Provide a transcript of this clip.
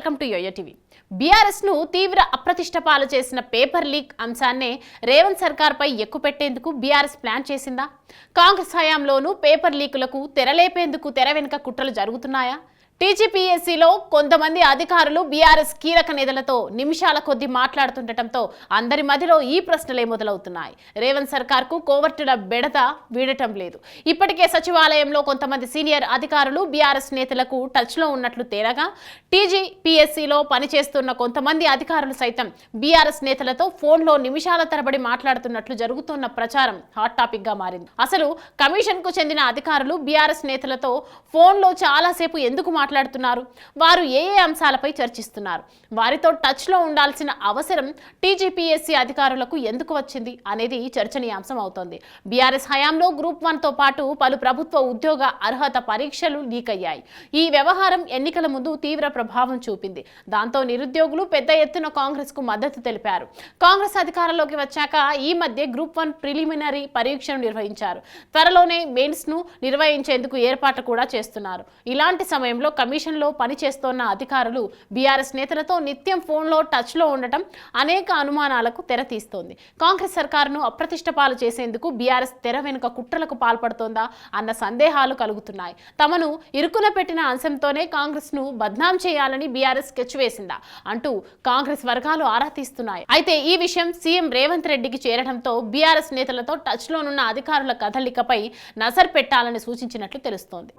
Welcome to YOYO TV. BRS ను తీవ్ర అప్రతిష్ట పాలు చేసిన పేపర్ లీక్ అంశాన్నే రేవంత్ సర్కార్ పై ఎక్కుపెట్టేందుకు బీఆర్ఎస్ ప్లాన్ చేసిందా? కాంగ్రెస్ హయాంలోనూ పేపర్ లీకులకు తెరలేపేందుకు తెర వెనుక కుట్రలు జరుగుతున్నాయా? టీజీపీఎస్సీలో కొంతమంది అధికారులు బీఆర్ఎస్ కీలక నేతలతో నిమిషాల కొద్దీ మాట్లాడుతుండటంతో అందరి మధ్యలో ఈ ప్రశ్నలే మొదలవుతున్నాయి. రేవంత్ సర్కార్కు కోవర్టుల బెడద వీడటం లేదు. ఇప్పటికే సచివాలయంలో కొంతమంది సీనియర్ అధికారులు బీఆర్ఎస్ నేతలకు టచ్లో ఉన్నట్లు తేలగా, టీజీపీఎస్సీలో పనిచేస్తున్న కొంతమంది అధికారులు సైతం బీఆర్ఎస్ నేతలతో ఫోన్లో నిమిషాల తరబడి మాట్లాడుతున్నట్లు జరుగుతున్న ప్రచారం హాట్ టాపిక్ గా మారింది. అసలు కమిషన్ కు చెందిన అధికారులు బీఆర్ఎస్ నేతలతో ఫోన్లో చాలాసేపు ఎందుకు మాట్లాడుతున్నారు? వారు ఏ అంశాలపై చర్చిస్తున్నారు? వారితో టచ్ లో ఉండాల్సిన అవసరం టీజీపీఎస్సీ అధికారులకు ఎందుకు వచ్చింది అనేది చర్చనీయాంశం అవుతోంది. బీఆర్ఎస్ హయాంలో గ్రూప్ 1 తో పాటు పలు ప్రభుత్వ ఉద్యోగ అర్హత పరీక్షలు లీక్ అయ్యాయి. ఈ వ్యవహారం ఎన్నికల ముందు తీవ్ర ప్రభావం చూపింది. దాంతో నిరుద్యోగులు పెద్ద ఎత్తున కాంగ్రెస్ కు మద్దతు తెలిపారు. కాంగ్రెస్ అధికారంలోకి వచ్చాక ఈ మధ్య గ్రూప్ 1 ప్రిలిమినరీ పరీక్షను నిర్వహించారు. త్వరలోనే మెయిన్స్ ను నిర్వహించేందుకు ఏర్పాట్లు కూడా చేస్తున్నారు. ఇలాంటి సమయంలో కమిషన్ లో పనిచేస్తున్న అధికారులు బీఆర్ఎస్ నేతలతో నిత్యం ఫోన్లో టచ్ లో ఉండటం అనేక అనుమానాలకు తెరతీస్తోంది. కాంగ్రెస్ సర్కారును అప్రతిష్ట పాలు చేసేందుకు బీఆర్ఎస్ తెర వెనుక కుట్రలకు పాల్పడుతోందా అన్న సందేహాలు కలుగుతున్నాయి. తమను ఇరుకున పెట్టిన అంశంతోనే కాంగ్రెస్ ను బద్నాం చేయాలని బీఆర్ఎస్ స్కెచ్ వేసిందా అంటూ కాంగ్రెస్ వర్గాలు ఆరా తీస్తున్నాయి. అయితే ఈ విషయం సీఎం రేవంత్ రెడ్డికి చేరడంతో బీఆర్ఎస్ నేతలతో టచ్ లోనున్న అధికారుల కదలికపై నజర్ పెట్టాలని సూచించినట్లు తెలుస్తోంది.